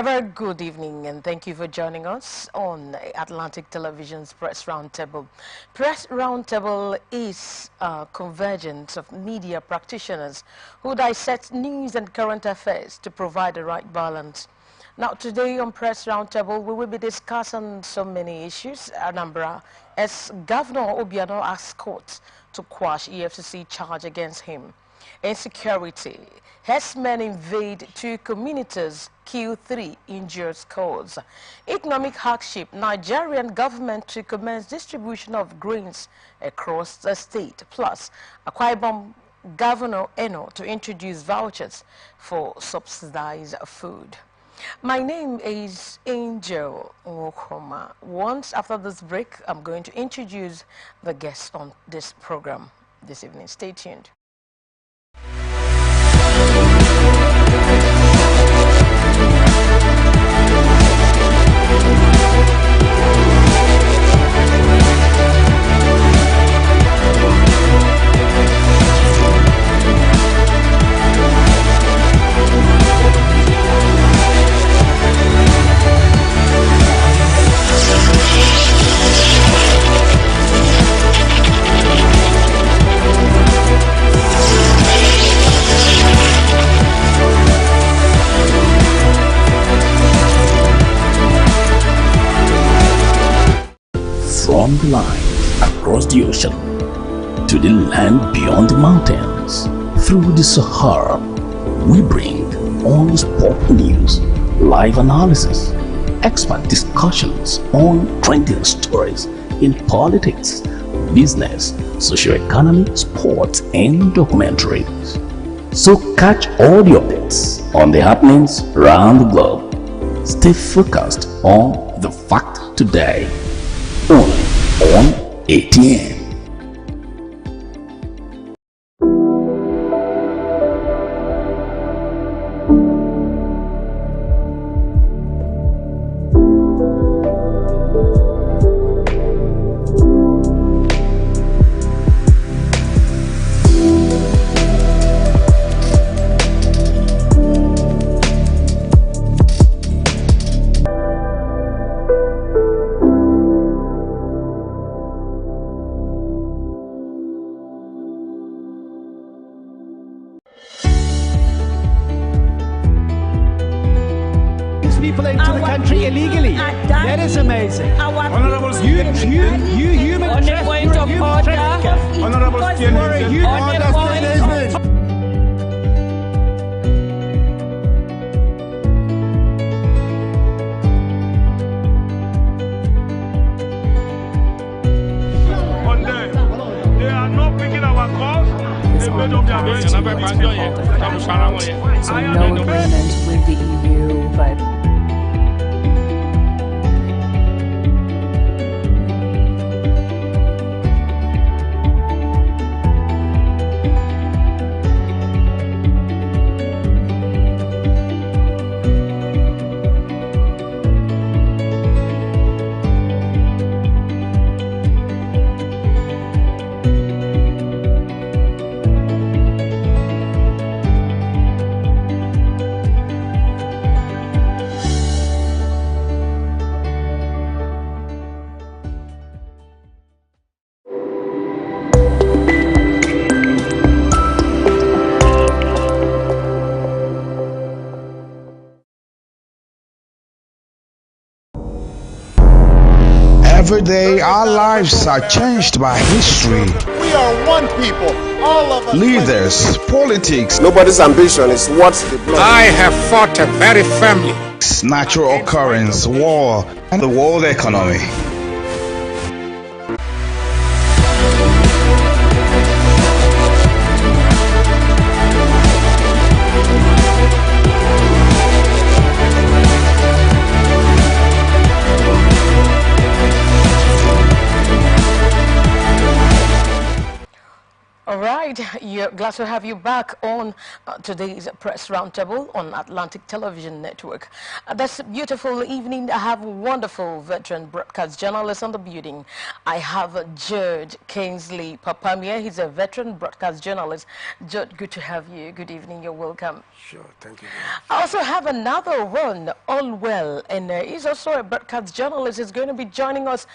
A very good evening and thank you for joining us on Atlantic Television's Press Roundtable. Press Roundtable is a convergence of media practitioners who dissect news and current affairs to provide the right balance. Now today on Press Roundtable we will be discussing so many issues. Anambra, as Governor Obiano asks courts to quash EFCC charge against him. Insecurity. Herdsmen invade 2 communities, kill 3, injure scores. Economic hardship. Nigerian government to commence distribution of grains across the state. Plus, Akwa Ibom Governor Eno to introduce vouchers for subsidized food. My name is Angel Nwokoma. Once after this break, I'm going to introduce the guests on this program this evening. Stay tuned. From the line across the ocean to the land beyond the mountains, through the Sahara, we bring on-the-spot news, live analysis, expert discussions on trending stories in politics, business, socio-economy, sports, and documentaries. So catch all the updates on the happenings around the globe. Stay focused on the fact today. Only on ATN. People into the country illegally. That is amazing. Honorable You human trafficker. Honorable they are not picking our calls. They made up their minds. So no agreement with the EU, but Every day, our lives are changed by history. We are one people, all of us. Leaders, politics, Nobody's ambition is what's the blood. I have fought very firmly. natural occurrence, war, and the world economy. All right. right, glad to have you back on today's Press Roundtable on Atlantic Television Network. This beautiful evening, I have a wonderful veteran broadcast journalist on the building. I have Judge Kingsley Papamia. He's a veteran broadcast journalist. Judge, good to have you. Good evening. You're welcome. Sure, thank you. I also have another one, Allwell, and he's also a broadcast journalist. He's going to be joining us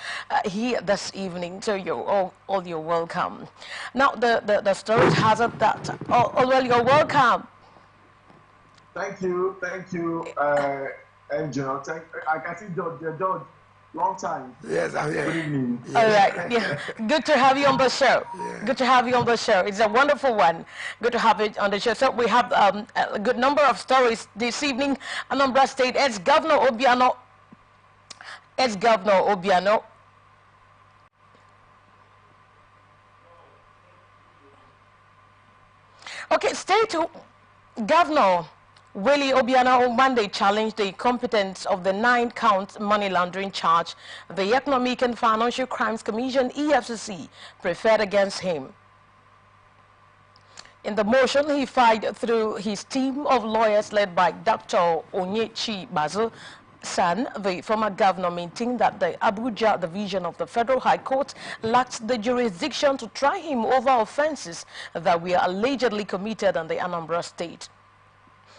here this evening, so you're all you're welcome. Now, the story has it that, Allwell, you're welcome. Thank you, Angel. I can see George, long time. Yes, I'm here. Good evening. All right, yeah. Good to have you on the show. Yeah. Good to have you on the show. It's a wonderful one. Good to have it on the show. So we have a good number of stories this evening. Anambra State ex-Governor Obiano. Okay, State Governor Willie Obiano on Monday challenged the competence of the 9-count money laundering charge the Economic and Financial Crimes Commission (EFCC) preferred against him. In the motion, he filed through his team of lawyers led by Dr. Onyechi Basil San, the former governor, maintained that the Abuja division of the Federal High Court lacked the jurisdiction to try him over offenses that were allegedly committed in the Anambra State.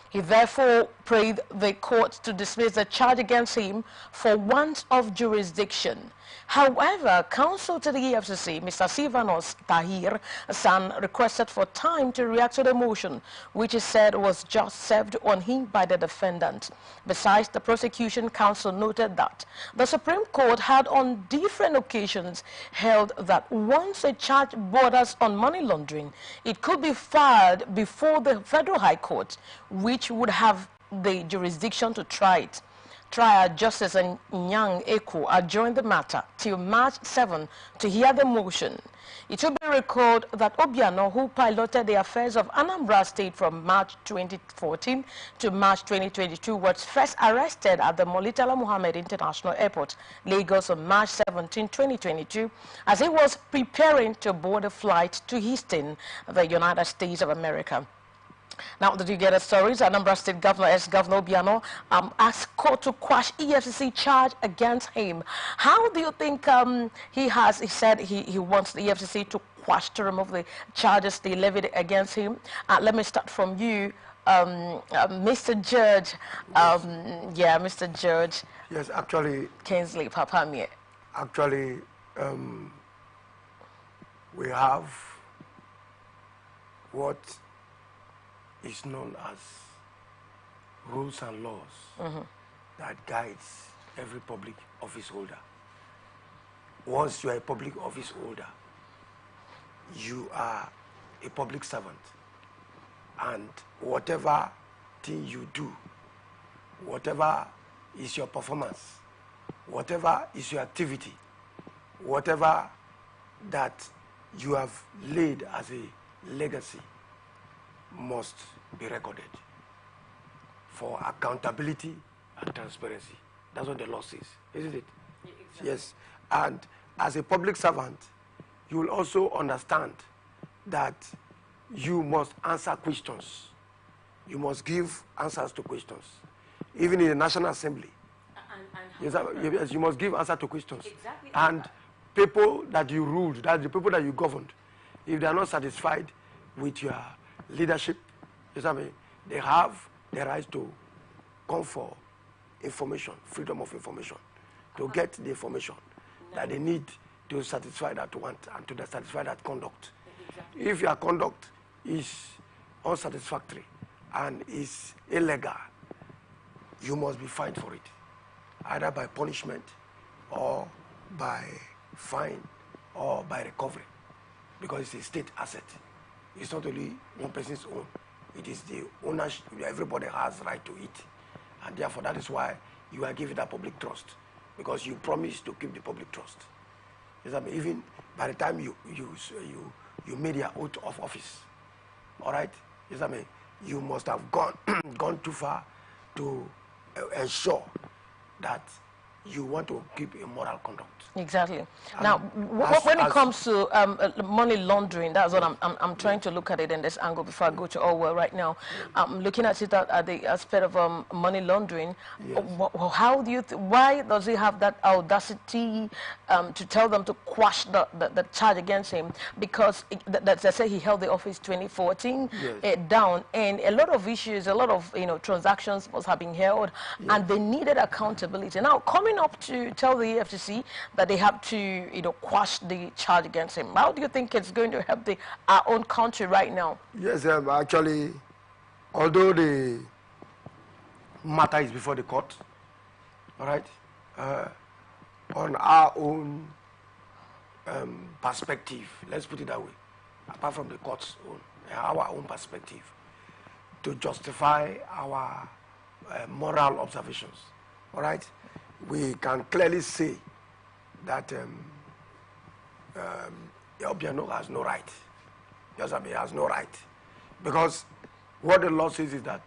He therefore prayed the court to dismiss the charge against him for want of jurisdiction. However, counsel to the EFCC, Mr. Silvanos Tahir San, requested for time to react to the motion, which he said was just served on him by the defendant. Besides, the prosecution counsel noted that the Supreme Court had on different occasions held that once a charge borders on money laundering, it could be filed before the Federal High Court, which would have the jurisdiction to try it. Trial Justice Nyang Eko adjourned the matter till March 7 to hear the motion. It will be recalled that Obiano, who piloted the affairs of Anambra State from March 2014 to March 2022, was first arrested at the Molitala Muhammad International Airport, Lagos, on March 17, 2022, as he was preparing to board a flight to Houston, the United States of America. Now, did you get the stories? Anambra State Governor, ex-Governor Obiano, asked court to quash EFCC charge against him. How do you think he said he wants the EFCC to quash, to remove the charges they levied against him? Let me start from you, Mr. Judge. Mr. Judge. Yes, actually. Kingsley Papamie. Actually, we have what is known as rules and laws that guides every public office holder. Once you are a public office holder, you are a public servant, and whatever thing you do, whatever is your performance, whatever is your activity, whatever that you have laid as a legacy must be recorded for accountability and transparency. That's what the law says, isn't it? Yeah, exactly. Yes. And as a public servant, you will also understand that you must answer questions. You must give answers to questions. Even in the National Assembly. Yes, you must give answer to questions. Exactly. And people that you ruled, that the people that you governed, if they are not satisfied with your leadership, they have the right to come for information, freedom of information, to get the information that they need to satisfy that want and to satisfy that conduct. Exactly. If your conduct is unsatisfactory and is illegal, you must be fined for it, either by punishment or by fine or by recovery, because it's a state asset. It's not only one person's own. It is the ownership. Everybody has right to it. And therefore, that is why you are given that public trust, because you promise to keep the public trust. Even by the time you made your oath of office, all right? You must have gone too far to ensure that you want to keep a moral conduct. Exactly. Now, when it comes to money laundering, that's what I'm trying to look at it in this angle before I go to Orwell right now. I'm looking at it at the aspect of money laundering. Yes. How do you? Why does he have that audacity to tell them to quash the charge against him? Because they say he held the office 2014 yes. Down, and a lot of issues, a lot of transactions must have been held, yes. and they needed accountability. Now, coming up to tell the EFCC that they have to, quash the charge against him. How do you think it's going to help our own country right now? Yes, actually, although the matter is before the court, all right, on our own perspective, let's put it that way, apart from the court's own, our own perspective, to justify our moral observations, all right, we can clearly say that Obiano has no right. Yes, I mean, has no right. Because what the law says is that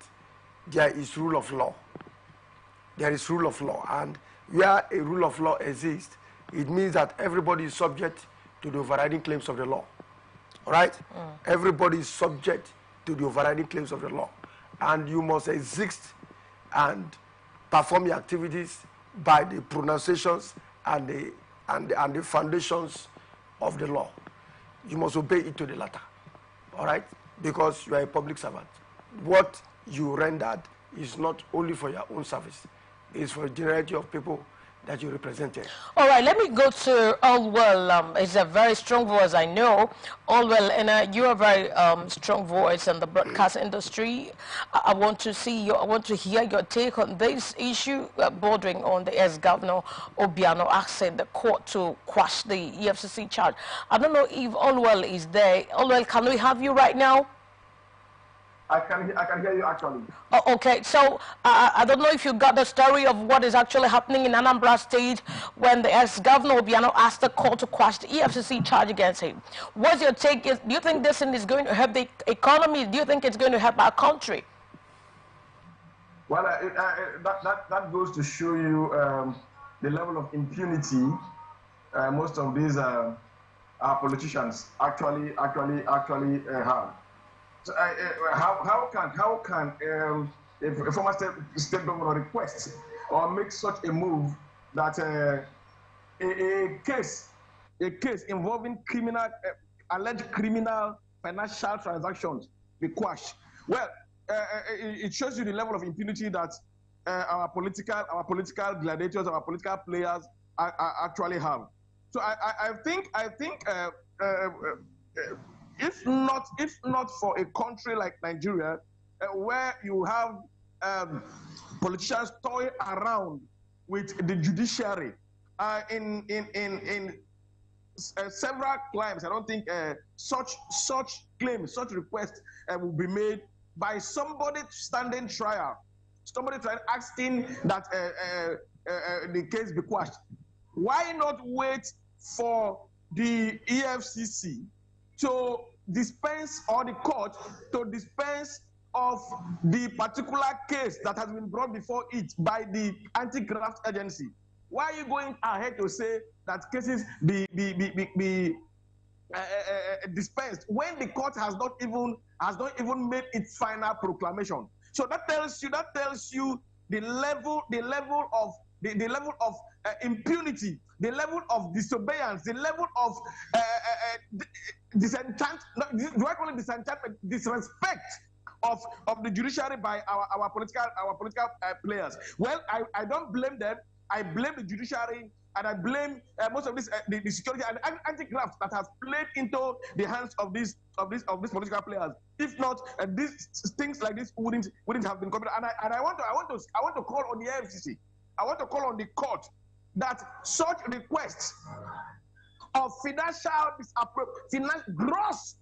there is rule of law. There is rule of law. And where a rule of law exists, it means that everybody is subject to the overriding claims of the law. All right? Everybody is subject to the overriding claims of the law. And you must exist and perform your activities by the pronunciations and the foundations of the law. You must obey it to the letter, all right? Because you are a public servant. What you rendered is not only for your own service, it's for a generality of people that you represented. All right, let me go to Allwell. It's a very strong voice, I know. Allwell, and you're a very strong voice in the broadcast industry. I want to hear your take on this issue bordering on the ex-governor Obiano asking the court to quash the EFCC charge. I don't know if Allwell is there. Allwell, can we have you right now? I can hear you actually. Oh, okay, so I don't know if you got the story of what is actually happening in Anambra State when the ex-governor Obiano asked the court to quash the EFCC charge against him. What's your take? Do you think this is going to help the economy? Do you think it's going to help our country? Well, that goes to show you the level of impunity most of these our politicians actually have. So, how can a former state governor request or make such a move that a case involving alleged criminal financial transactions be quashed? Well, it shows you the level of impunity that our political gladiators, our political players actually have. So I think. If not for a country like Nigeria, where you have politicians toy around with the judiciary in several climes, I don't think such claims, such requests will be made by somebody standing trial, somebody asking that the case be quashed. Why not wait for the EFCC to dispense, or the court to dispense of the particular case that has been brought before it by the anti-graft agency? Why are you going ahead to say that cases be dispensed when the court has not even made its final proclamation? So that tells you the level of impunity, the level of disobedience, the level of disrespect of the judiciary by our political players. Well, I don't blame them. I blame the judiciary, and I blame most of this the security and anti-graft that has played into the hands of these political players. If not, these things like this wouldn't have been committed. And I want to call on the FCC. I want to call on the court that such requests of gross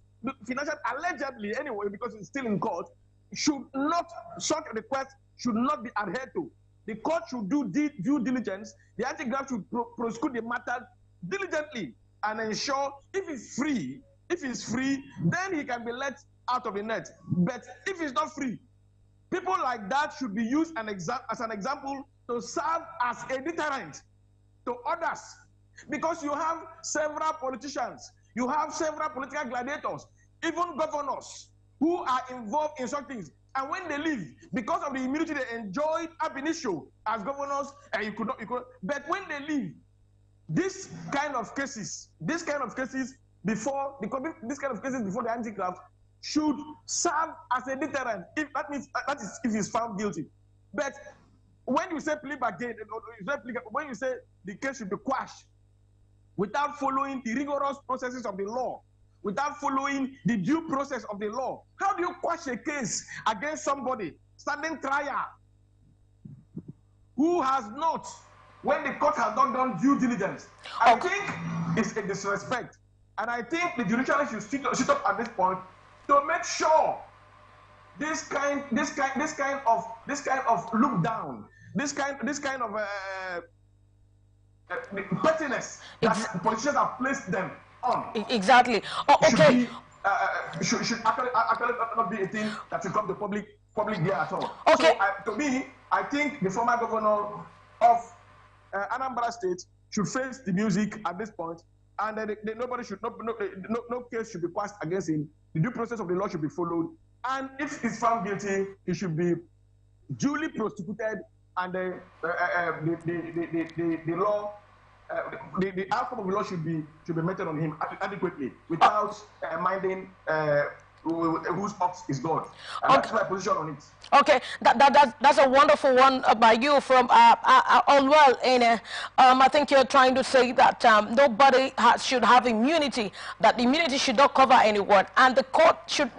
financial, allegedly anyway, because it's still in court, such requests should not be adhered to. The court should do due diligence. The anti-graft should prosecute the matter diligently and ensure if he's free, then he can be let out of the net. But if he's not free, people like that should be used as an example to serve as a deterrent to others. Because you have several politicians, you have several political gladiators, even governors who are involved in such things. And when they leave, because of the immunity they enjoyed ab initio as governors, but when they leave, this kind of cases before the anti-graft should serve as a deterrent. If that means that is if he's found guilty. But when you say plea bargain, when you say the case should be quashed without following the rigorous processes of the law, without following the due process of the law, how do you quash a case against somebody standing trial who has not, when the court has not done due diligence? I think it's a disrespect, and I think the judiciary should sit up at this point to make sure this kind of look down, this kind of pettiness that politicians have placed them on. Exactly. Oh, okay. Should actually not be a thing that should come to public view at all. Okay. So, to me, I think the former governor of Anambra State should face the music at this point, and nobody should no case should be passed against him. The due process of the law should be followed, and if he's found guilty, he should be duly prosecuted, and the law. The outcome of the law should be meted on him adequately, without minding whose ox is God. And that's my position on it. Okay, that's a wonderful one by you from Onwell. I think you're trying to say that nobody should have immunity, that immunity should not cover anyone, and the court should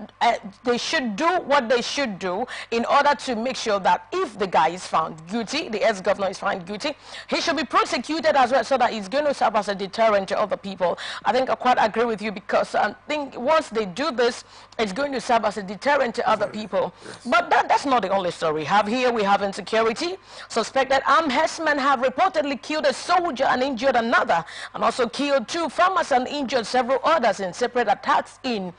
they should do what they should do in order to make sure that if the guy is found guilty, the ex-governor is found guilty, he should be prosecuted as well, so that he's going to serve as a deterrent to other people. I think I quite agree with you, because I think once they do this, it's going to serve as a deterrent to other people. Yes. But that's not the only story we have here. We have insecurity. Suspected armed herdsmen have reportedly killed a soldier and injured another, and also killed 2 farmers and injured several others in separate attacks in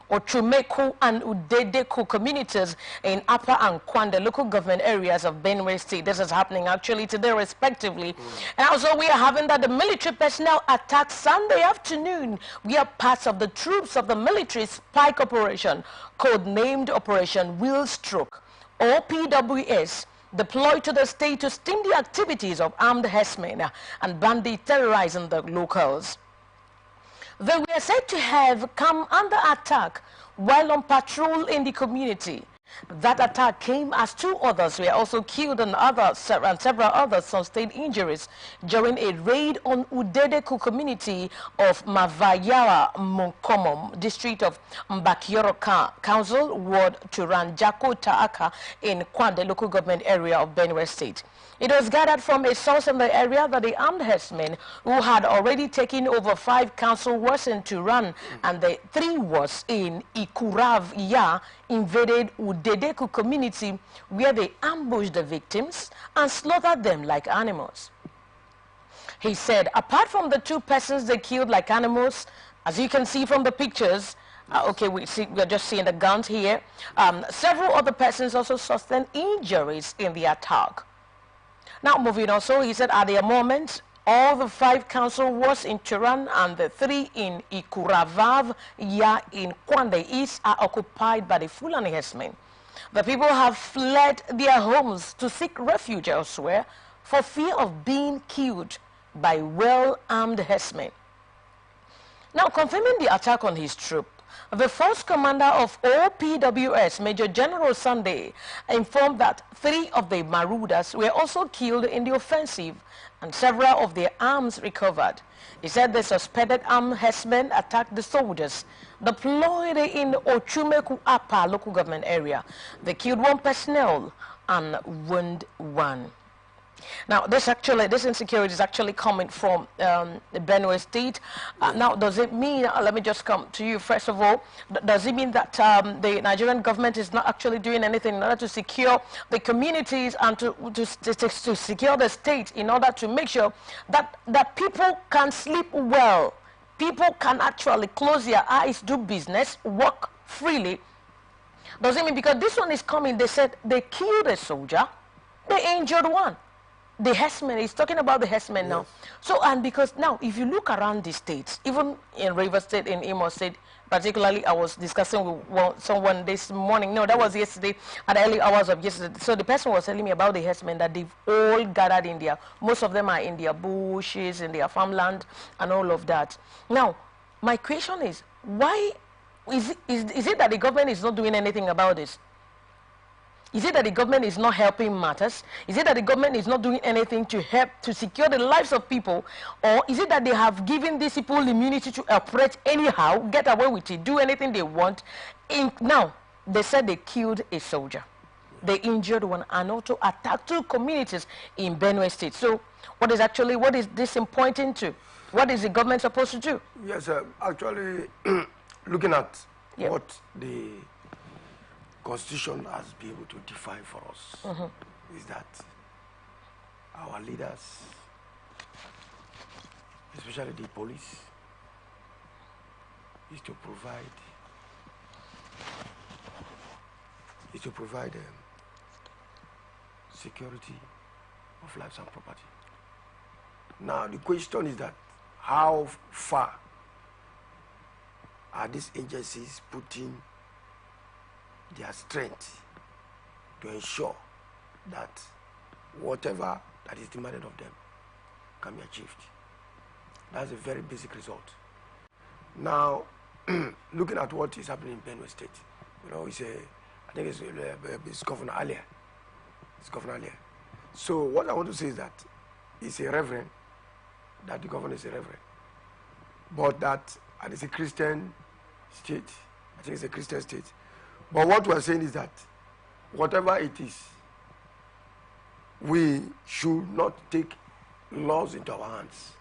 Ochumeku and Udedeku communities in Upper and Kwande local government areas of Benue State. This is happening actually today, respectively. And also we are having that the military personnel attacked Sunday afternoon. We are parts of the troops of the military spike operation, codenamed Operation Wheel Stroke, or PWS, deployed to the state to stem the activities of armed herdsmen and bandits terrorizing the locals. They were said to have come under attack while on patrol in the community. That attack came as 2 others were also killed and several others sustained injuries during a raid on Udedeku community of Mavayawa Munkomom, district of Mbakioro Council, Ward Turanjako Taaka in Kwande local government area of Benue State. It was gathered from a source in the area that the armed herdsmen who had already taken over 5 council wards in Turan and the 3 wards in Ikuravya invaded Udedeku community, where they ambushed the victims and slaughtered them like animals. He said, apart from the 2 persons they killed like animals, as you can see from the pictures, okay, we're just seeing the guns here, several other persons also sustained injuries in the attack. Now moving on, so he said at the moment, all the 5 council wards in Turan and the 3 in Ikuravav in Kwande East are occupied by the Fulani herdsmen. The people have fled their homes to seek refuge elsewhere for fear of being killed by well-armed herdsmen. Now confirming the attack on his troop, the force commander of OPWS, Major General Sunday, informed that 3 of the marauders were also killed in the offensive and several of their arms recovered. He said the suspected armed herdsmen attacked the soldiers deployed in Ochumeku Upper local government area. They killed 1 personnel and wounded 1. Now, this insecurity is actually coming from the Benue State. Now, does it mean, let me just come to you first of all, does it mean that the Nigerian government is not actually doing anything in order to secure the communities and to secure the state in order to make sure that people can sleep well, people can actually close their eyes, do business, work freely? Does it mean, because this one is coming, they said they killed a soldier, they injured 1. The herdsmen, he's talking about the herdsmen now. So, and because now, if you look around the states, even in River State, in Imo State, particularly, I was discussing with someone this morning. No, that was yesterday, at the early hours of yesterday. So the person was telling me about the herdsmen, that they've all gathered in there. Most of them are in their bushes, in their farmland, and all of that. Now, my question is, why is it that the government is not doing anything about this? Is it that the government is not helping matters? Is it that the government is not doing anything to help to secure the lives of people? Or is it that they have given these people immunity to operate anyhow, get away with it, do anything they want? Now, they said they killed a soldier. They injured one and also attacked 2 communities in Benue State. So what is this pointing to? What is the government supposed to do? Yes, actually, looking at what the Constitution has been able to define for us is that our leaders, especially the police, is to provide security of lives and property. Now the question is that how far are these agencies putting their strength to ensure that whatever that is demanded of them can be achieved? That's a very basic result. Now, looking at what is happening in Benue State, you know, I think it's Governor Alia. It's Governor Alia. So what I want to say is that it's a reverend, that the governor is a reverend, but that, and it's a Christian state. I think it's a Christian state. But what we're saying is that whatever it is, we should not take laws into our hands.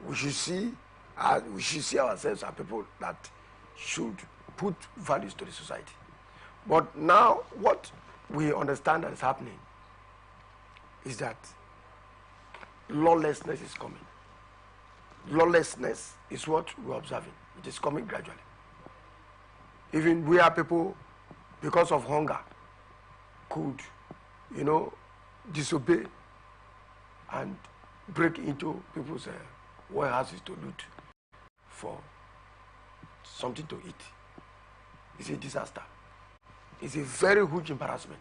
We should see ourselves as people that should put values to the society. But now what we understand that is happening is that lawlessness is coming. Lawlessness is what we're observing. It is coming gradually. Even we are people, because of hunger, could, you know, disobey and break into people's warehouses to loot for something to eat. It's a disaster. It's a very huge embarrassment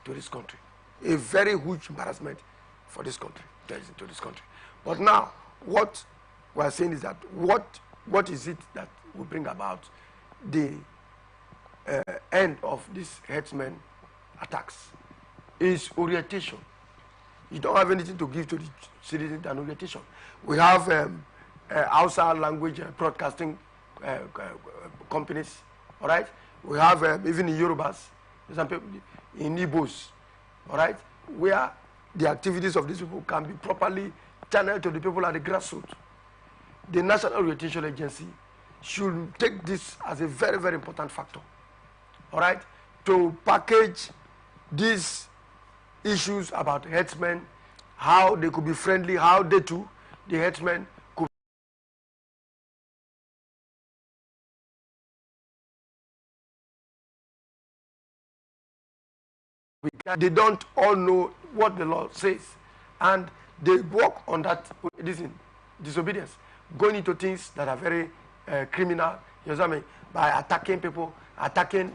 to this country. A very huge embarrassment for this country, to this country. But now, what we're saying is that what is it that will bring about the end of these herdsmen attacks? Is orientation. You don't have anything to give to the citizens than orientation. We have Hausa language broadcasting companies, all right? We have even in Yorubas, some people in Igbos, all right, where the activities of these people can be properly channeled to the people at the grassroots. The National Orientation Agency should take this as a very, very important factor, all right, to package these issues about herdsmen, how they could be friendly, how they too, the herdsmen, could. They don't all know what the law says, and they work on that disobedience, going into things that are very criminal, you know what I mean, by attacking people, attacking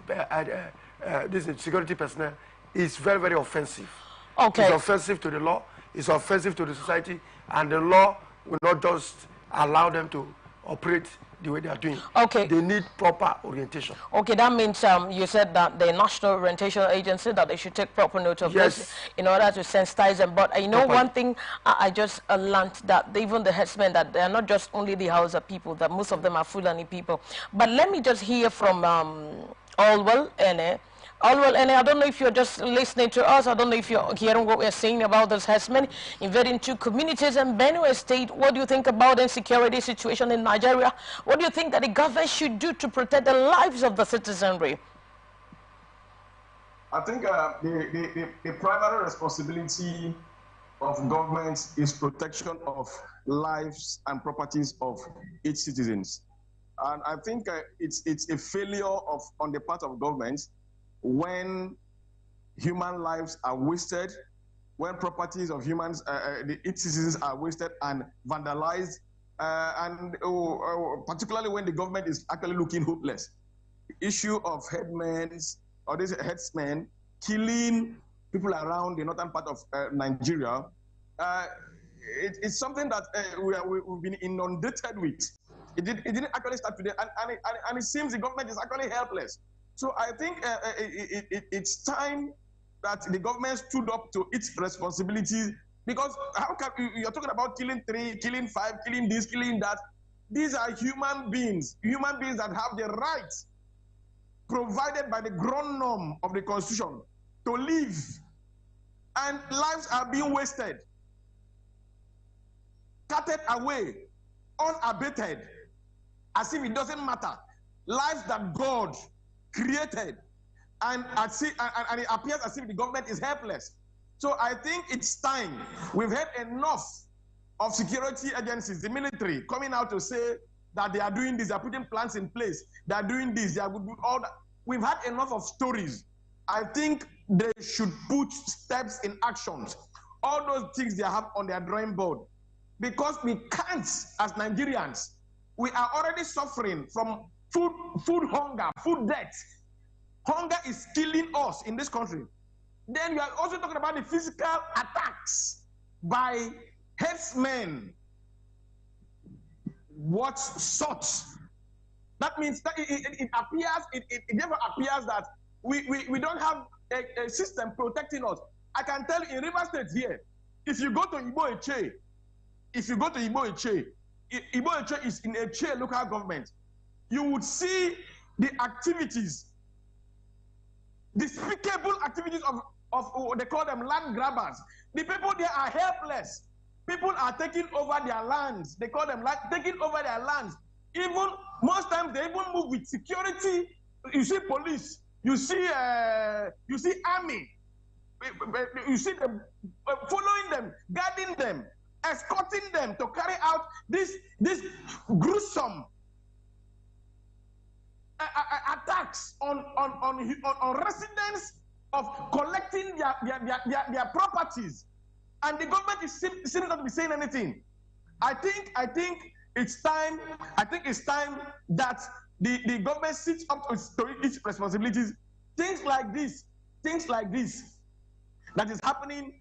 this security personnel. Is very, very offensive. Okay. It's offensive to the law, it's offensive to the society, and the law will not just allow them to operate the way they are doing. Okay. They need proper orientation. Okay, that means you said that the National Orientation Agency, that they should take proper note of this in order to sensitize them. But I know one thing I just learned, that even the herdsmen, that they are not just only the Hausa people, that most of them are Fulani people. But let me just hear from Allwell Ene. Allwell, and I don't know if you're just listening to us. I don't know if you're hearing what we're saying about those herdsmen invading 2 communities in Benue State. What do you think about the insecurity situation in Nigeria? What do you think that the government should do to protect the lives of the citizenry? I think the primary responsibility of government is protection of lives and properties of its citizens. And I think it's a failure on the part of government when human lives are wasted when properties of humans, its citizens are wasted and vandalized, particularly when the government is actually looking hopeless. The issue of headsmen killing people around the northern part of Nigeria, it's something that we've been inundated with. It didn't actually start today, and it seems the government is actually helpless. So I think it's time that the government stood up to its responsibilities, because how can you're talking about killing 3, killing 5, killing this, killing that? These are human beings that have the rights provided by the ground norm of the Constitution to live, and lives are being wasted, cutted away, unabated, as if it doesn't matter. Lives that God created, and it appears as if the government is helpless. So I think it's time. We've had enough of security agencies, the military, coming out to say that they are doing this, they are putting plans in place, they are doing this, they are doing all that. We've had enough of stories. I think they should put steps in actions, all those things they have on their drawing board, because we can't, as Nigerians, we are already suffering from food hunger, food debt. Hunger is killing us in this country. Then you are also talking about the physical attacks by headsmen. What sort? That means that it never appears that we don't have a system protecting us. I can tell you in River State here, if you go to Igbo Eche, Igbo Eche is in Eche local government, you would see the activities, despicable activities of they call them land grabbers. The people there are helpless. People are taking over their lands. They call them taking over their lands. Even most times they even move with security. You see police. You see army. You see them following them, guarding them, escorting them to carry out this gruesome attacks on residents of collecting their properties, and the government is seems not to be saying anything. I think it's time. I think it's time that the government sits up to its responsibilities. Things like this that is happening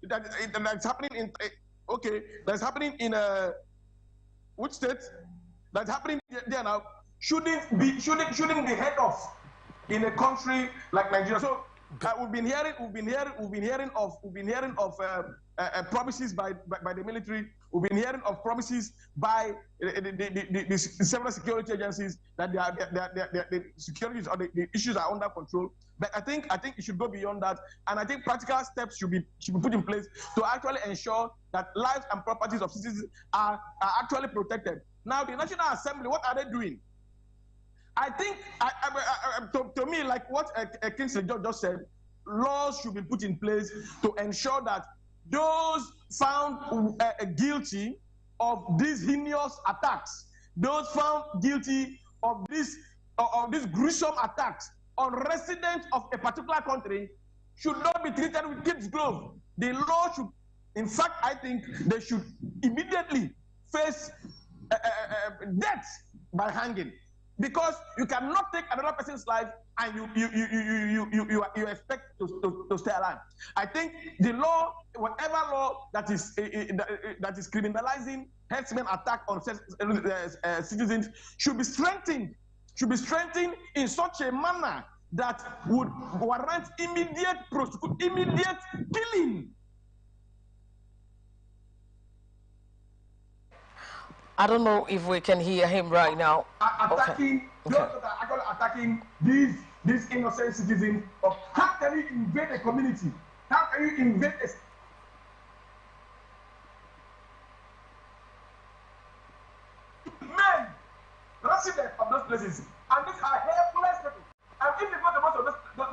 that's happening in which state? That's happening there now. Shouldn't be heard of in a country like Nigeria. So we've been hearing of promises by the military. We've been hearing of promises by the several security agencies that the securities or the issues are under control. But I think it should go beyond that, and I think practical steps should be put in place to actually ensure that lives and properties of citizens are actually protected. Now, the National Assembly, what are they doing? I think, to me, like what Kingsley George just said, laws should be put in place to ensure that those found guilty of these heinous attacks, those found guilty of these gruesome attacks on residents of a particular country should not be treated with kid's glove. The law should, in fact, I think they should immediately face death by hanging, because you cannot take another person's life and you expect to stay alive. I think the law, whatever law that is criminalizing headsmen attack on citizens should be strengthened. In such a manner that would warrant immediate killing. I don't know if we can hear him right now. Attacking those that are actually attacking these innocent citizens. How can you invade a community? How can you invade a men, residents of those places? And these are helpless people. And if you go to most of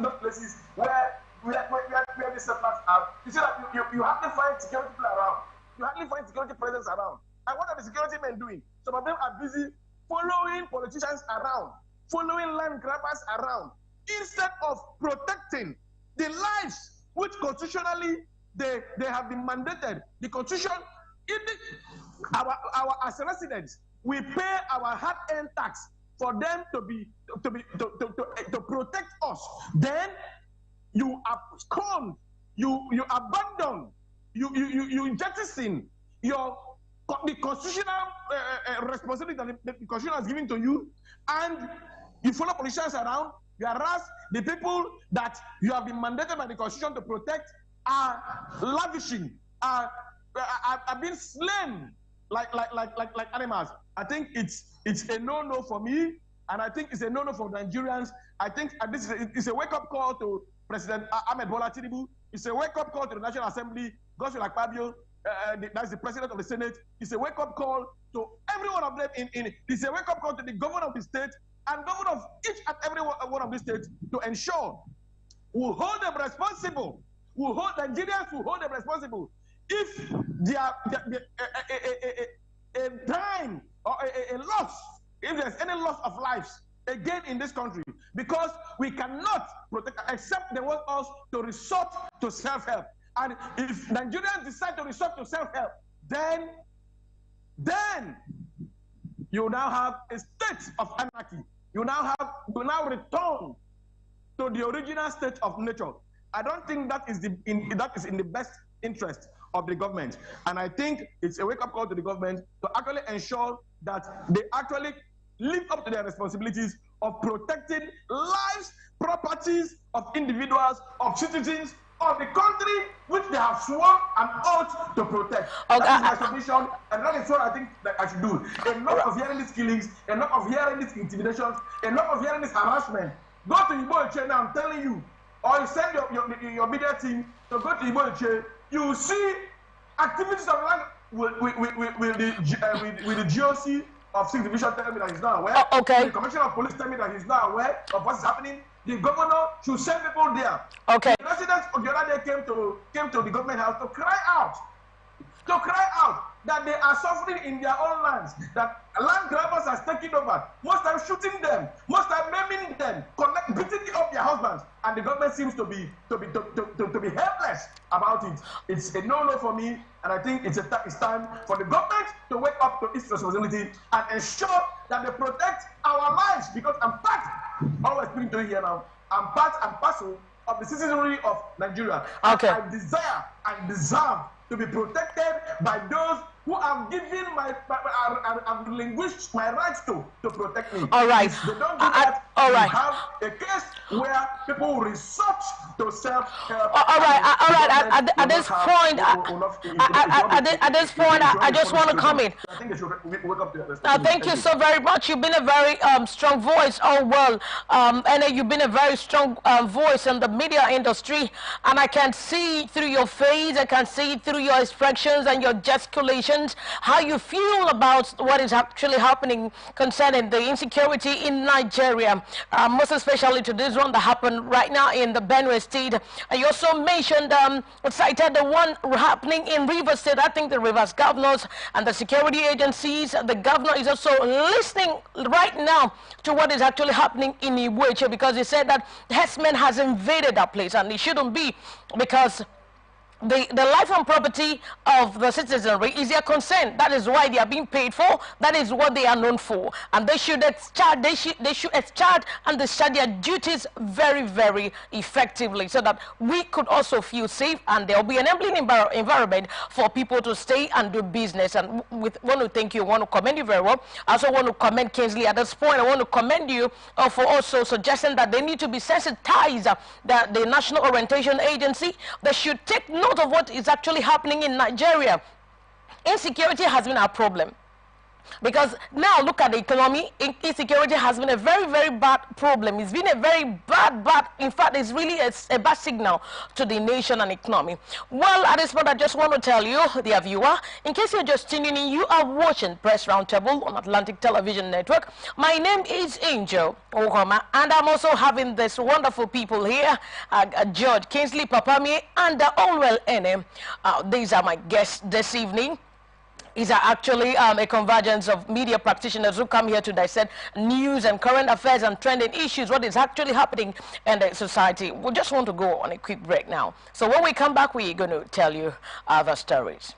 those places where the settlers are, you see that you hardly find security people around. You hardly find security presence around. And what are the security men doing? Some of them are busy following politicians around, following land grabbers around, instead of protecting the lives which God constitutionally, they have been mandated. The constitution, as residents, we pay our hard-earned tax for them to protect us. Then you abscond, you abandon, you jettison the constitutional responsibility that the constitution has given to you, and you follow politicians around, whereas the people that you have been mandated by the constitution to protect are lavishing, are being slain like animals. I think it's a no-no for me, and I think it's a no-no for Nigerians. I think it's a wake-up call to President Ahmed Bola Tinubu. It's a wake-up call to the National Assembly. Godswill Akpabio, that's the President of the Senate. It's a wake-up call to every one of them. It's a wake-up call to the governor of the state and governor of each and every one of the states to ensure we hold them responsible. We hold Nigerians, who hold them responsible. If there are a time or a loss, if there's any loss of lives again in this country, because we cannot protect except they want us to resort to self-help. And if Nigerians decide to resort to self-help, then you now have a state of anarchy. You now return to the original state of nature. I don't think that is in the best interest of the government. And I think it's a wake-up call to the government to actually ensure that they actually live up to their responsibilities of protecting lives, properties of individuals, of citizens, of the country which they have sworn an oath to protect. Okay. That is my submission, and that is what I think that I should do. Enough of hearing these killings, enough of hearing these intimidations, enough of hearing this harassment. Go to Igbo Iche now, I'm telling you, or you send your media team to go to Igbo Iche, you will see activities of land with the GOC of 6th Division tell me that he's not aware. Okay. The Commissioner of Police tell me that he's not aware of what's happening. The governor should send people there. Okay. The residents of the other day came to the government house to cry out that they are suffering in their own lands, that land grabbers are taking over, most time shooting them, most time maiming them, beating up their husbands, and the government seems to be helpless about it. It's a no-no for me, and I think it's time for the government to wake up to its responsibility and ensure that they protect our lives, because I'm always speaking to you here now, I'm part and parcel of the citizenry of Nigeria. Okay. I desire and deserve to be protected by those who have given have relinquished my rights to protect me. All right. If they don't do that, all right. we have a case where people resort to self-help. All right. At this point, I just want to comment. I think they should wake up to their Thank you so very much. You've been a very strong voice. And you've been a very strong voice in the media industry, and I can see through your face, I can see through your expressions and your gesticulations how you feel about what is actually happening concerning the insecurity in Nigeria, most especially to this one that happened right now in the Benue State. You also mentioned, cited the one happening in Rivers State. I think the Rivers governors and the security agencies, the governor is also listening right now to what is actually happening in Iweche, because he said that herdsmen has invaded that place, and it shouldn't be, because the life and property of the citizenry is their concern. That is why they are being paid for. That is what they are known for, and they should discharge. They should discharge and discharge their duties very, very effectively, so that we could also feel safe, and there will be an enabling environment for people to stay and do business. And we want to thank you. I want to commend you very well. I also want to commend Kingsley at this point. I want to commend you for also suggesting that they need to be sensitized. That the National Orientation Agency, they should take note of what is actually happening in Nigeria. Insecurity has been our problem, because now look at the economy. Insecurity has been a very, very bad problem. It's been a very bad, in fact, it's really a bad signal to the nation and economy. Well, at this point, I just want to tell you, dear viewer, in case you're just tuning in, you are watching Press Roundtable on Atlantic Television Network. My name is Angel Ohoma, and I'm also having this wonderful people here, George Kingsley Papamie and Olwell Ene. These are my guests this evening. is actually a convergence of media practitioners who come here to dissect news and current affairs and trending issues, what is actually happening in the society. We just want to go on a quick break now. So when we come back, we're going to tell you other stories.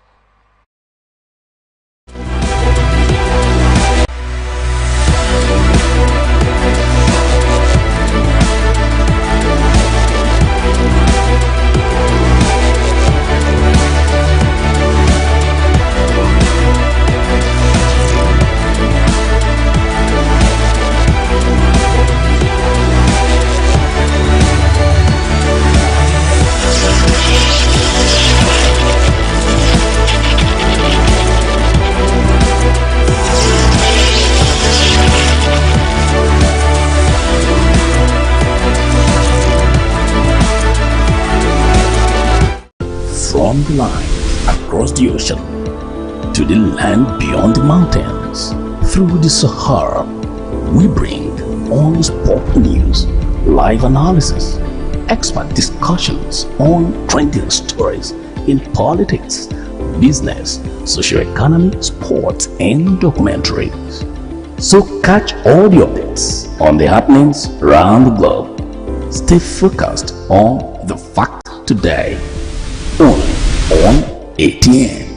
From the line across the ocean to the land beyond the mountains, through the Sahara, we bring on sport news, live analysis, expert discussions on trending stories in politics, business, socio-economy, sports, and documentaries. So catch all the updates on the happenings around the globe. Stay focused on the fact today. Only on ATN.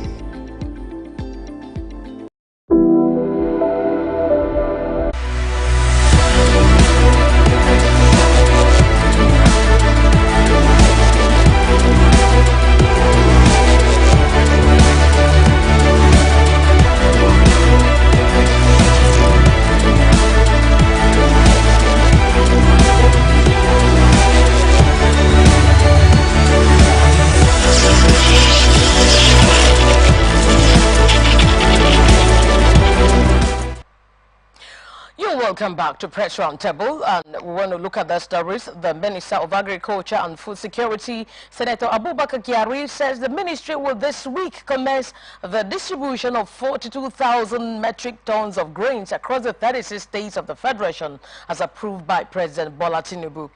Welcome back to Press Roundtable, and we want to look at the stories. The Minister of Agriculture and Food Security, Senator Abubakar Kyari, says the ministry will this week commence the distribution of 42,000 metric tons of grains across the 36 states of the Federation, as approved by President Bola Tinubu.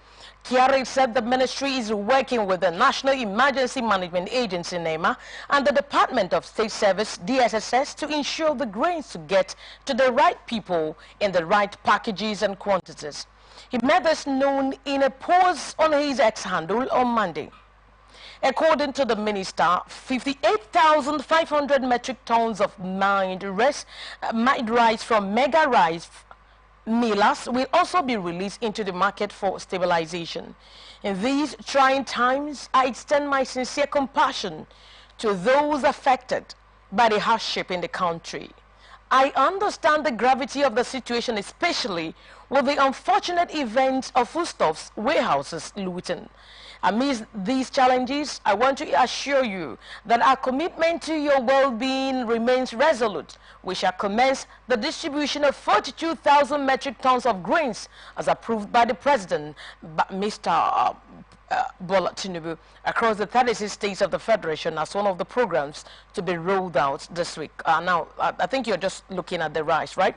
Kyari said the ministry is working with the National Emergency Management Agency, NEMA, and the Department of State Service, DSSS, to ensure the grains to get to the right people in the right packages and quantities. He made this known in a post on his X handle on Monday. According to the minister, 58,500 metric tons of mined rice from Mega Rice millers will also be released into the market for stabilization. In these trying times, I extend my sincere compassion to those affected by the hardship in the country. I understand the gravity of the situation, especially with the unfortunate events of foodstuffs warehouses looting. Amidst these challenges, I want to assure you that our commitment to your well-being remains resolute. We shall commence the distribution of 42,000 metric tons of grains as approved by the President, Mr. Bola Tinubu, across the 36 states of the Federation as one of the programs to be rolled out this week. Now, I think you're just looking at the rice, right?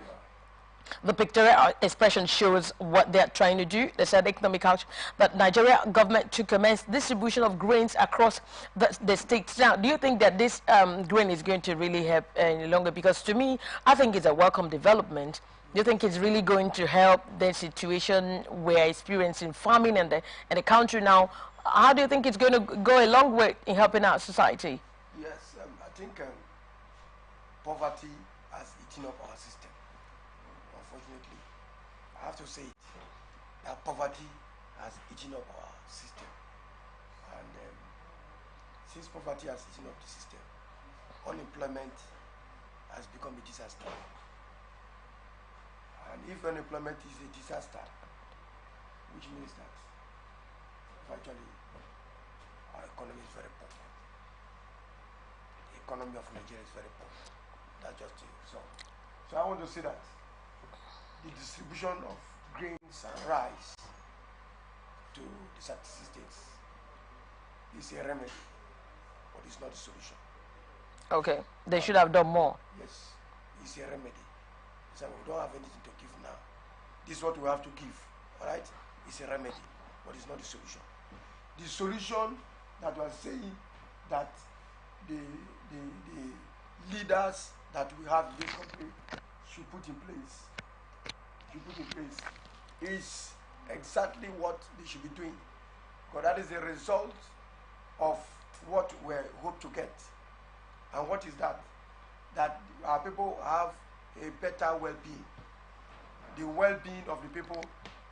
The pictorial expression shows what they're trying to do. They said economic outreach, that Nigeria government to commence distribution of grains across the states. Now, do you think that this grain is going to really help any longer? Because to me, I think it's a welcome development. Do you think it's really going to help the situation we're experiencing farming in the country now? How do you think it's going to go a long way in helping our society? Yes, I think poverty has eaten up our system. Unfortunately, I have to say it, that poverty has eaten up our system. And since poverty has eaten up the system, unemployment has become a disaster. And if unemployment is a disaster, which means that virtually our economy is very poor. The economy of Nigeria is very poor. That's just it. So I want to say that the distribution of grains and rice to the 36 states is a remedy, but it's not the solution. Okay, they should have done more. Yes, it's a remedy. So we don't have anything to give now. This is what we have to give, all right? It's a remedy, but it's not the solution. The solution that was saying that the leaders that we have in this country should put in place is exactly what they should be doing, because that is the result of what we hope to get. And what is that? That our people have a better well-being. The well-being of the people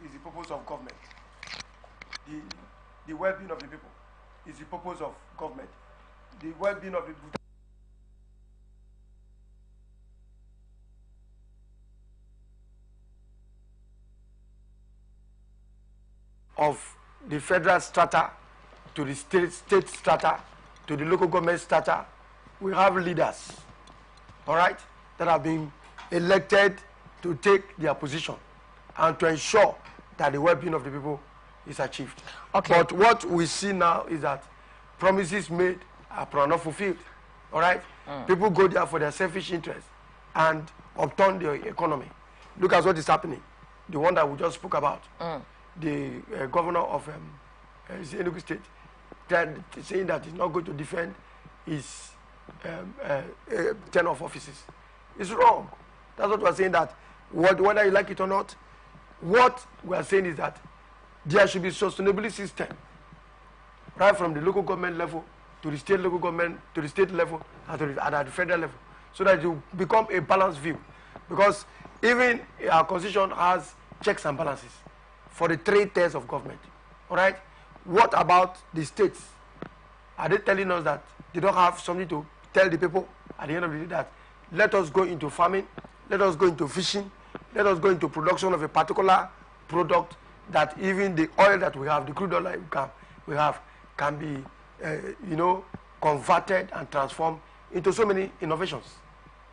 is the purpose of government. The well-being of the people is the purpose of government. The well-being of the federal strata to the state strata to the local government strata, we have leaders, all right, that have been elected to take their position and to ensure that the well-being of the people is achieved. Okay. But what we see now is that promises made are not fulfilled, all right? People go there for their selfish interests and upturn the economy. Look at what is happening. The one that we just spoke about. The governor of Enugu State saying that he's not going to defend his 10 of offices. It's wrong. That's what we're saying, that whether you like it or not, what we are saying is that there should be sustainability system right from the local government level to the state local government, to the state level, and at the federal level, so that you become a balanced view. Because even our constitution has checks and balances for the 3 tiers of government. All right? What about the states? Are they telling us that they don't have something to tell the people at the end of the day, that let us go into farming, let us go into fishing, let us go into production of a particular product, that even the oil that we have, the crude oil we have, can be, converted and transformed into so many innovations.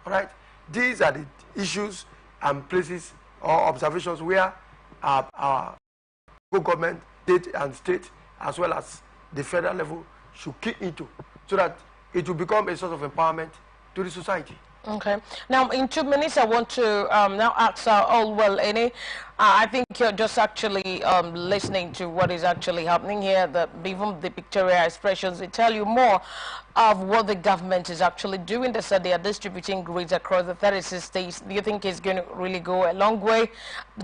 All right? These are the issues and places or observations where our government, state, as well as the federal level, should key into, so that it will become a source of empowerment to the society. Okay. Now, in 2 minutes, I want to now ask Allwell Ene. I think you're just actually listening to what is actually happening here. Even the pictorial expressions, they tell you more of what the government is actually doing. They said they are distributing grids across the 36 states. Do you think it's going to really go a long way?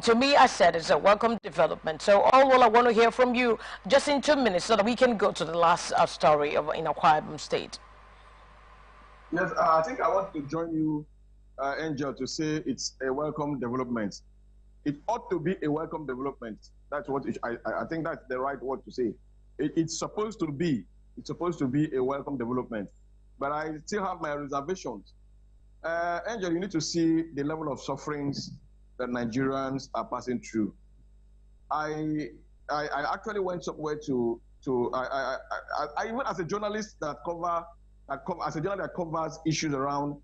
To me, I said it's a welcome development. So, Allwell, I want to hear from you just in 2 minutes so that we can go to the last story in Akwa Ibom State. Yes, I think I want to join you, Angel, to say it's a welcome development. It ought to be a welcome development. That's what I think that's the right word to say. It's supposed to be a welcome development. But I still have my reservations. Angel, you need to see the level of sufferings that Nigerians are passing through. I actually went somewhere to even as a journalist that covers issues around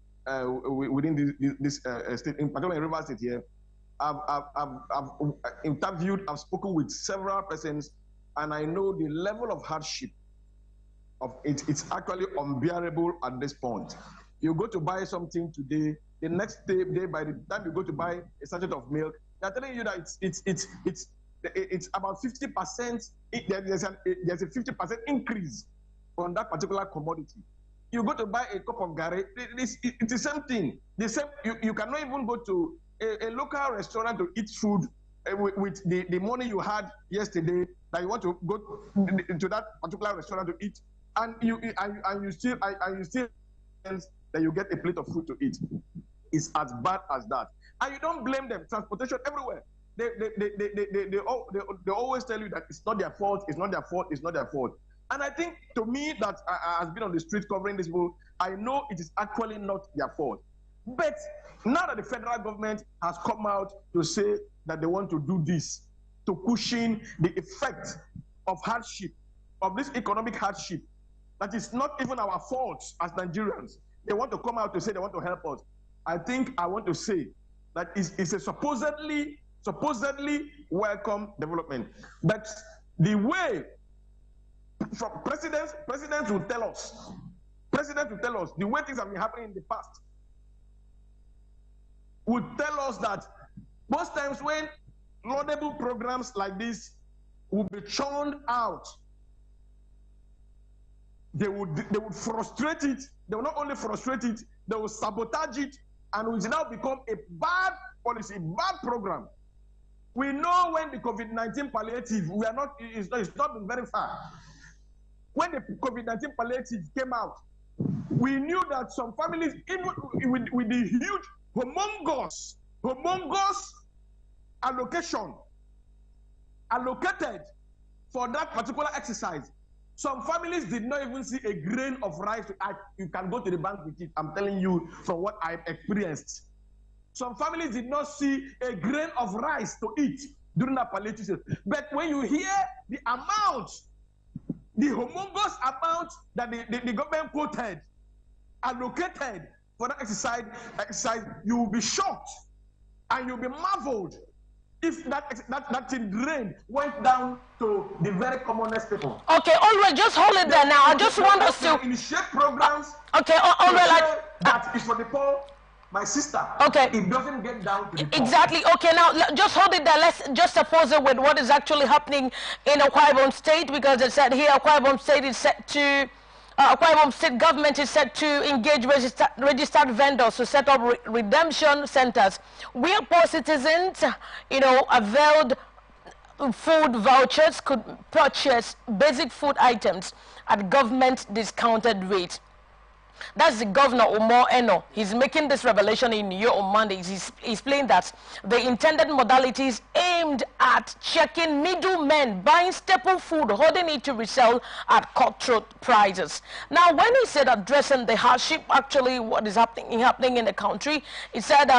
within this state, in particular in River State here, I've interviewed, I've spoken with several persons, and I know the level of hardship of it. It's actually unbearable at this point. You go to buy something today, the next day by the time you go to buy a sachet of milk, they're telling you that it's about 50%. There's a 50% increase on that particular commodity. You go to buy a cup of garri, it's the same thing. The same. You cannot even go to a local restaurant to eat food with the money you had yesterday, that you want to go to that particular restaurant to eat, and you still that you get a plate of food to eat. It's as bad as that, and you don't blame them. Transportation everywhere. They always tell you that it's not their fault. It's not their fault. It's not their fault. And I think, to me, that has been on the street covering this bill, I know it is actually not their fault. But now that the federal government has come out to say that they want to do this, to cushion the effect of hardship, of this economic hardship, that is not even our fault as Nigerians. They want to come out to say they want to help us. I think I want to say that it's a supposedly welcome development. But the way from presidents will tell us the way things have been happening in the past, would tell us that most times when laudable programs like this will be churned out, they would frustrate it. They will not only frustrate it, they will sabotage it, and it will now become a bad policy, bad program. We know when the COVID-19 palliative, it's not been very far. When the COVID-19 palliative came out, we knew that some families, with the huge, humongous allocated for that particular exercise, some families did not even see a grain of rice. You can go to the bank with it. I'm telling you from what I've experienced. Some families did not see a grain of rice to eat during that palliative. But when you hear the amount, the humongous amount that the government quoted, allocated for that exercise, you will be shocked and you'll be marveled if that thing drain went down to the very commonest people. Okay, all right, just hold it there now. I just want us to initiate programs. Okay, all right. That is for the poor. My sister. Okay. It doesn't get down to the poor. Exactly. Okay, now just hold it there. Let's just oppose it with what is actually happening in Akwa Ibom State, because it said here Akwa Ibom State is set to Akwa Ibom State government is set to engage registered vendors to set up redemption centers where poor citizens, availed food vouchers could purchase basic food items at government discounted rates. That's the governor, Umar Eno. He's making this revelation in New York on Monday. He's explained that the intended modalities aimed at checking middlemen buying staple food, holding it to resell at cutthroat prices. Now, when he said addressing the hardship, actually what is happening in the country, he said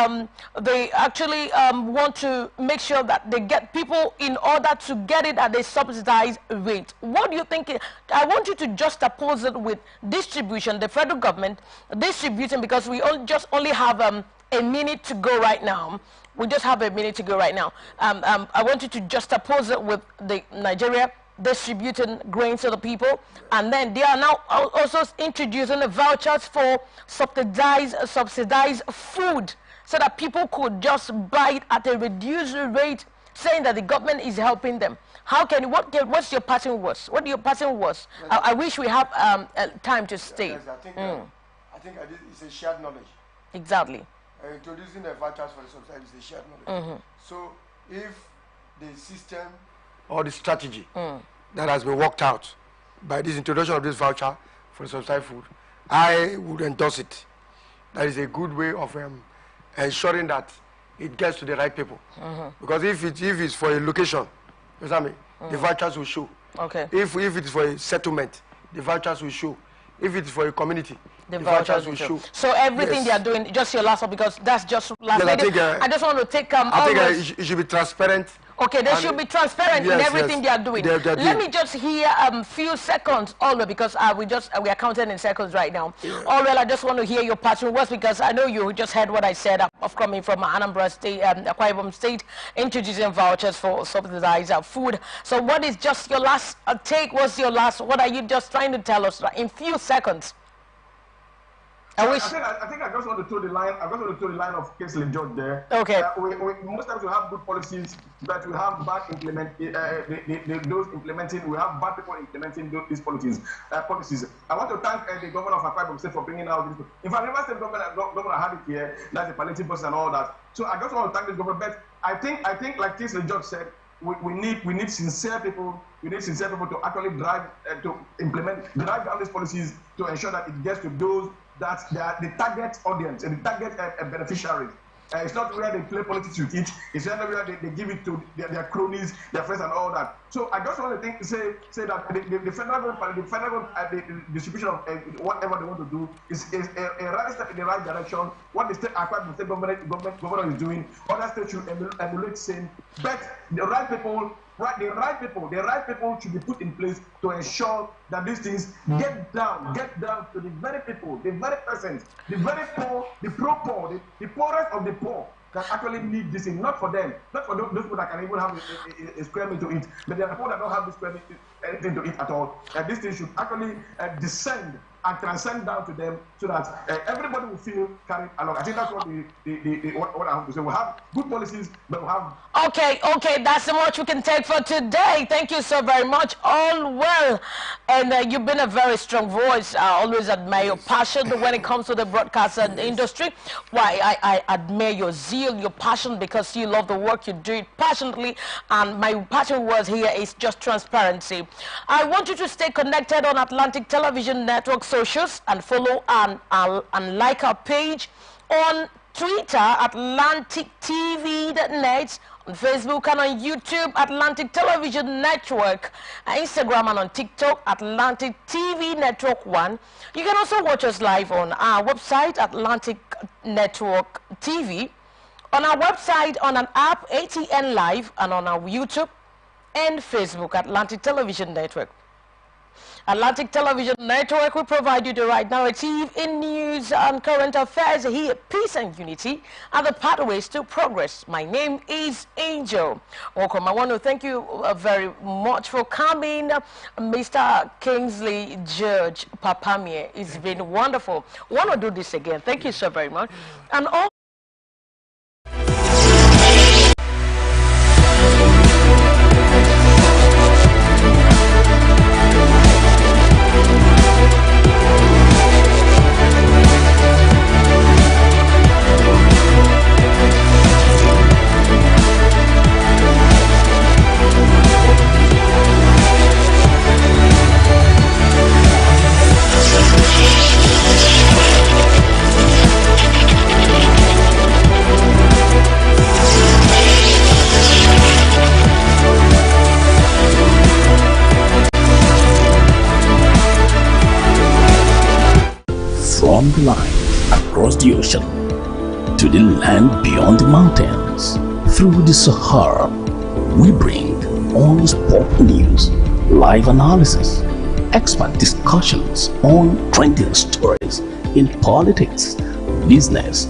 they actually want to make sure that they get people in order to get it at a subsidized rate. What do you think? I want you to just oppose it with distribution, the federal government distributing, because we just only have a minute to go right now. We just have a minute to go right now. I want you to just oppose it with the Nigeria distributing grains to the people, and then they are now also introducing the vouchers for subsidized food, so that people could just buy it at a reduced rate, saying that the government is helping them. How can you, what's your passing words? What your passing words? Yes. I wish we have time to stay. Yes, I think it's a shared knowledge. Exactly. Introducing the vouchers for the subsidy is a shared knowledge. So if the system or the strategy that has been worked out by this introduction of this voucher for the subsidized food, I would endorse it. That is a good way of ensuring that it gets to the right people. Because if it's for a location, you know, the vouchers will show. Okay. If it is for a settlement, the vouchers will show. If it is for a community, the vouchers will show. So everything they are doing, just your last one, because that's just last. Yes, I just want to take I think it should be transparent. Okay, they should be transparent in everything they are doing. Let me just hear a few seconds, Olwe, because we are counting in seconds right now. Olwe, I just want to hear your passion words, because I know you just heard what I said of coming from Anambra State, Akwa Ibom State, introducing vouchers for subsidized food. So what is just your last take? What's your last? What are you just trying to tell us in few seconds? I think I just want to toe the line. I just want to toe the line of Kingsley George there. Okay. Most times we have good policies, but we have bad those implementing. We have bad people implementing these policies. I want to thank the governor of Akwa Ibom State for bringing out this. In fact, River State governor had it here. That's the palliative bus and all that. So I just want to thank this government. But I think like Kingsley George said, we need sincere people. We need sincere people to actually drive down these policies to ensure that it gets to those that they are the target audience and the target beneficiaries. It's not where they play politics with it. It's not where they give it to their cronies, their friends, and all that. So I just want to say that the federal distribution of whatever they want to do is a right step in the right direction. What the state government is doing, other states should emulate same. But the right people should be put in place to ensure that these things get down to the very people, the very persons, the very poor, the pro-poor, the poorest of the poor that actually need this thing, not for them, not for those people that can even have a square meal to eat, but there are people that don't have this square meal anything to eat at all. And this thing should actually descend and transcend down to them so that everybody will feel carried along. I think that's what what I have to say. We'll have good policies, but we'll have... Okay, that's so much we can take for today. Thank you so very much. All well. And you've been a very strong voice. I always admire your passion when it comes to the broadcast industry. Why, I admire your zeal, your passion, because you love the work, you do it passionately. And my passion was here is just transparency. I want you to stay connected on Atlantic Television Network socials and follow and like our page on Twitter, AtlanticTV.net, on Facebook and on YouTube, Atlantic Television Network, Instagram and on TikTok, Atlantic TV Network 1. You can also watch us live on our website, Atlantic Network TV, on our website, on an app, ATN Live, and on our YouTube and Facebook, Atlantic Television Network. Atlantic Television Network will provide you the right narrative in news and current affairs here. Peace and unity are the pathways to progress. My name is Angel. Welcome. I want to thank you very much for coming, Mr. Kingsley George Papamie. It's been wonderful. I want to do this again. Thank you so very much. And all from the line across the ocean to the land beyond the mountains, through the Sahara, we bring all sport news, live analysis, expert discussions on trending stories in politics, business,